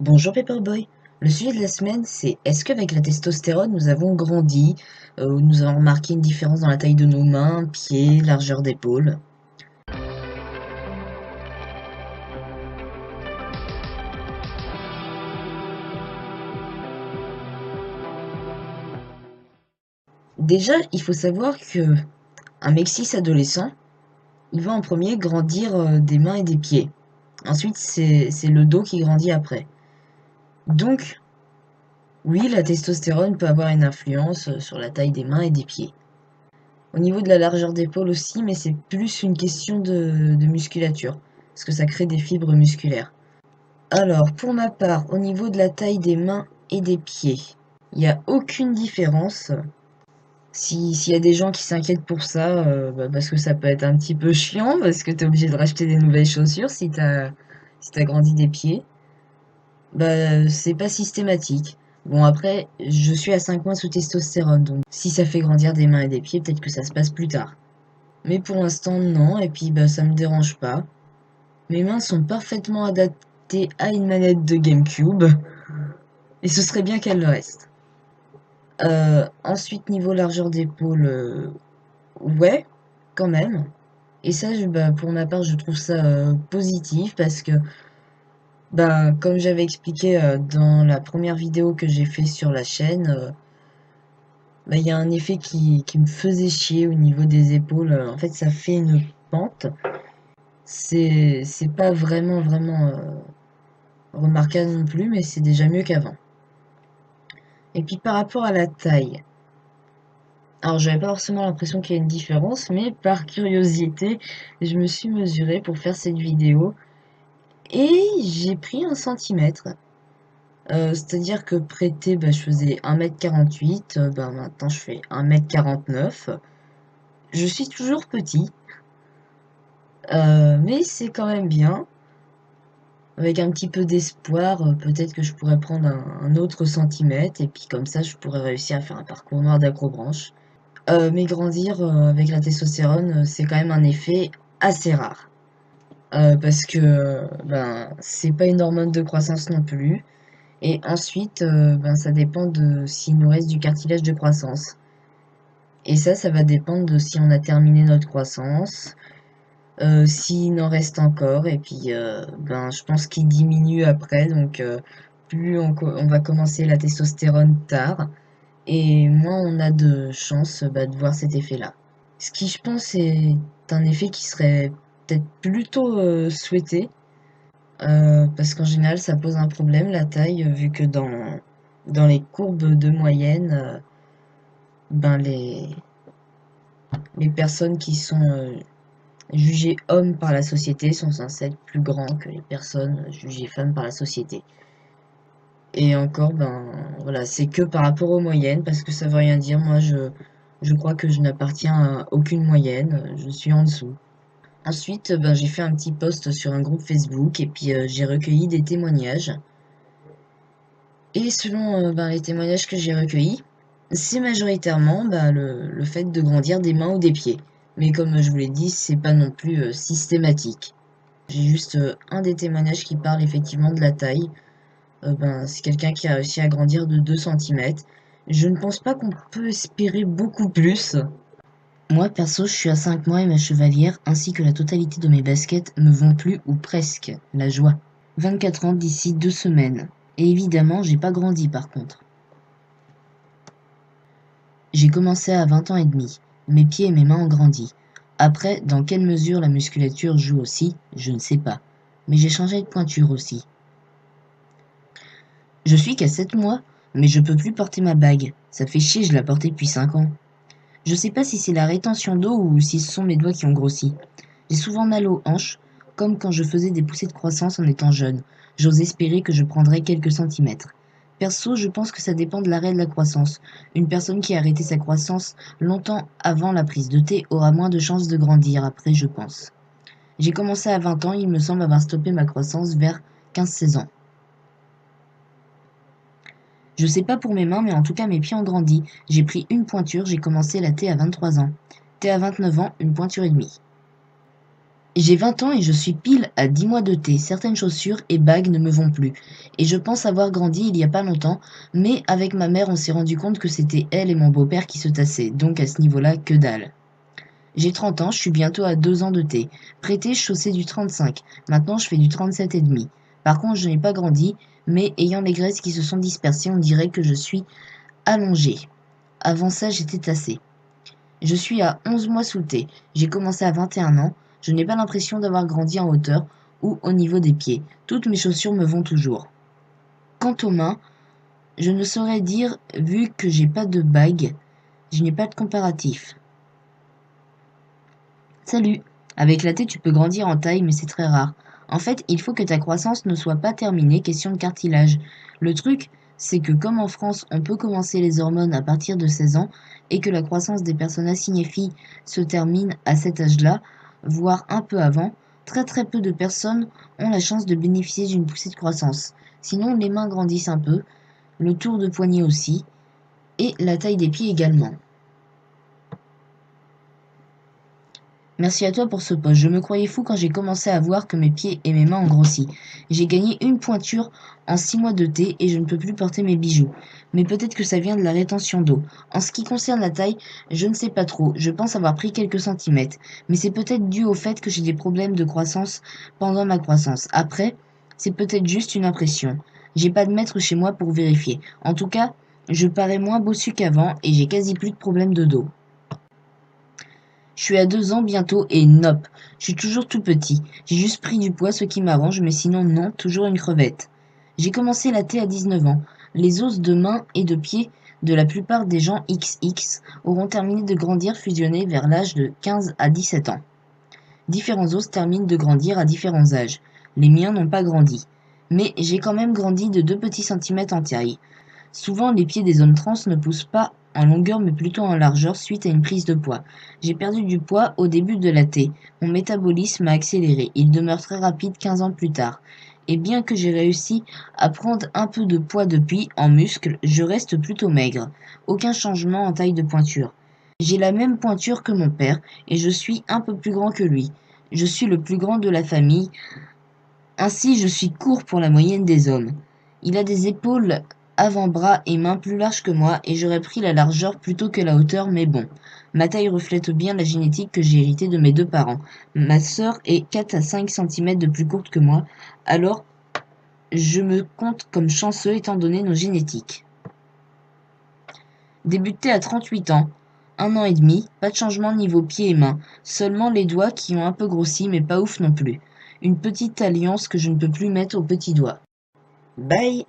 Bonjour Paperboy. Le sujet de la semaine, c'est est-ce qu'avec la testostérone, nous avons grandi, ou nous avons remarqué une différence dans la taille de nos mains, pieds, largeur d'épaule? Déjà, il faut savoir que un mec cis adolescent, il va en premier grandir des mains et des pieds. Ensuite, c'est le dos qui grandit après. Donc, oui, la testostérone peut avoir une influence sur la taille des mains et des pieds. Au niveau de la largeur d'épaule aussi, mais c'est plus une question de musculature, parce que ça crée des fibres musculaires. Alors, pour ma part, au niveau de la taille des mains et des pieds, il n'y a aucune différence. S'il y a des gens qui s'inquiètent pour ça, parce que ça peut être un petit peu chiant, parce que tu es obligé de racheter des nouvelles chaussures si t'as grandi des pieds, c'est pas systématique. Bon, après, je suis à 5 mois sous testostérone, donc si ça fait grandir des mains et des pieds, peut-être que ça se passe plus tard. Mais pour l'instant, non, et puis ça me dérange pas. Mes mains sont parfaitement adaptées à une manette de GameCube. Et ce serait bien qu'elle le reste. Ensuite, niveau largeur d'épaule, ouais, quand même. Et ça, pour ma part, je trouve ça positif parce que, comme j'avais expliqué dans la première vidéo que j'ai fait sur la chaîne, il y a un effet qui me faisait chier au niveau des épaules. En fait, ça fait une pente. C'est pas vraiment remarquable non plus, mais c'est déjà mieux qu'avant. Et puis par rapport à la taille. Alors, j'avais pas forcément l'impression qu'il y ait une différence, mais par curiosité, je me suis mesurée pour faire cette vidéo et j'ai pris 1 centimètre. C'est-à-dire que prêté, je faisais 1,48 m, maintenant je fais 1,49 m. Je suis toujours petit, mais c'est quand même bien. Avec un petit peu d'espoir, peut-être que je pourrais prendre un autre centimètre et puis comme ça, je pourrais réussir à faire un parcours noir d'acrobranche. Mais grandir avec la testostérone, c'est quand même un effet assez rare. Parce que c'est pas une hormone de croissance non plus. Et ensuite, ça dépend de s'il nous reste du cartilage de croissance. Et ça va dépendre de si on a terminé notre croissance, s'il en reste encore. Et puis, je pense qu'il diminue après. Donc, plus on va commencer la testostérone tard, et moins on a de chances de voir cet effet-là. Ce qui, je pense, est un effet qui serait peut-être plutôt souhaité, parce qu'en général, ça pose un problème, la taille, vu que dans les courbes de moyenne, ben les personnes qui sont jugées hommes par la société sont censées être plus grands que les personnes jugées femmes par la société. Et encore, voilà, c'est que par rapport aux moyennes, parce que ça veut rien dire. Moi, je crois que je n'appartiens à aucune moyenne, je suis en dessous. Ensuite, j'ai fait un petit post sur un groupe Facebook et puis j'ai recueilli des témoignages. Et selon les témoignages que j'ai recueillis, c'est majoritairement le fait de grandir des mains ou des pieds. Mais comme je vous l'ai dit, c'est pas non plus systématique. J'ai juste un des témoignages qui parle effectivement de la taille. C'est quelqu'un qui a réussi à grandir de 2 centimètres. Je ne pense pas qu'on peut espérer beaucoup plus. Moi, perso, je suis à 5 mois et ma chevalière, ainsi que la totalité de mes baskets, me vont plus ou presque. La joie. 24 ans d'ici 2 semaines. Et évidemment, j'ai pas grandi par contre. J'ai commencé à 20 ans et demi. Mes pieds et mes mains ont grandi. Après, dans quelle mesure la musculature joue aussi, je ne sais pas. Mais j'ai changé de pointure aussi. Je suis qu'à 7 mois, mais je peux plus porter ma bague. Ça fait chier, je la portais depuis 5 ans. Je sais pas si c'est la rétention d'eau ou si ce sont mes doigts qui ont grossi. J'ai souvent mal aux hanches, comme quand je faisais des poussées de croissance en étant jeune. J'ose espérer que je prendrai quelques centimètres. Perso, je pense que ça dépend de l'arrêt de la croissance. Une personne qui a arrêté sa croissance longtemps avant la prise de thé aura moins de chances de grandir après, je pense. J'ai commencé à 20 ans, il me semble avoir stoppé ma croissance vers 15-16 ans. Je sais pas pour mes mains, mais en tout cas mes pieds ont grandi. J'ai pris une pointure, j'ai commencé la thé à 23 ans. Thé à 29 ans, une pointure et demie. J'ai 20 ans et je suis pile à 10 mois de thé. Certaines chaussures et bagues ne me vont plus. Et je pense avoir grandi il y a pas longtemps, mais avec ma mère, on s'est rendu compte que c'était elle et mon beau-père qui se tassaient. Donc à ce niveau-là, que dalle. J'ai 30 ans, je suis bientôt à 2 ans de thé. Prêté, je chaussais du 35. Maintenant, je fais du 37 et demi. Par contre, je n'ai pas grandi, mais ayant les graisses qui se sont dispersées, on dirait que je suis allongé. Avant ça, j'étais tassé. Je suis à 11 mois sous thé. J'ai commencé à 21 ans. Je n'ai pas l'impression d'avoir grandi en hauteur ou au niveau des pieds. Toutes mes chaussures me vont toujours. Quant aux mains, je ne saurais dire vu que j'ai pas de bague, je n'ai pas de comparatif. Salut! Avec la thé, tu peux grandir en taille, mais c'est très rare. En fait, il faut que ta croissance ne soit pas terminée, question de cartilage. Le truc, c'est que comme en France, on peut commencer les hormones à partir de 16 ans et que la croissance des personnes assignées filles se termine à cet âge-là, voire un peu avant, très peu de personnes ont la chance de bénéficier d'une poussée de croissance. Sinon, les mains grandissent un peu, le tour de poignet aussi, et la taille des pieds également. Merci à toi pour ce post. Je me croyais fou quand j'ai commencé à voir que mes pieds et mes mains ont grossi. J'ai gagné une pointure en 6 mois de thé et je ne peux plus porter mes bijoux. Mais peut-être que ça vient de la rétention d'eau. En ce qui concerne la taille, je ne sais pas trop. Je pense avoir pris quelques centimètres. Mais c'est peut-être dû au fait que j'ai des problèmes de croissance pendant ma croissance. Après, c'est peut-être juste une impression. J'ai pas de mètre chez moi pour vérifier. En tout cas, je parais moins bossu qu'avant et j'ai quasi plus de problèmes de dos. Je suis à 2 ans bientôt et nope, je suis toujours tout petit. J'ai juste pris du poids, ce qui m'arrange, mais sinon non, toujours une crevette. J'ai commencé la thé à 19 ans. Les os de main et de pied de la plupart des gens XX auront terminé de grandir fusionnés vers l'âge de 15 à 17 ans. Différents os terminent de grandir à différents âges. Les miens n'ont pas grandi. Mais j'ai quand même grandi de 2 petits centimètres en taille. Souvent, les pieds des hommes trans ne poussent pas en longueur mais plutôt en largeur suite à une prise de poids. J'ai perdu du poids au début de la T. Mon métabolisme a accéléré. Il demeure très rapide 15 ans plus tard. Et bien que j'ai réussi à prendre un peu de poids depuis, en muscle, je reste plutôt maigre. Aucun changement en taille de pointure. J'ai la même pointure que mon père et je suis un peu plus grand que lui. Je suis le plus grand de la famille, ainsi je suis court pour la moyenne des hommes. Il a des épaules, avant-bras et mains plus larges que moi et j'aurais pris la largeur plutôt que la hauteur, mais bon. Ma taille reflète bien la génétique que j'ai héritée de mes deux parents. Ma sœur est 4 à 5 centimètres de plus courte que moi, alors je me compte comme chanceux étant donné nos génétiques. Débuté à 38 ans, 1 an et demi, pas de changement niveau pieds et mains, seulement les doigts qui ont un peu grossi mais pas ouf non plus. Une petite alliance que je ne peux plus mettre au petit doigt. Bye!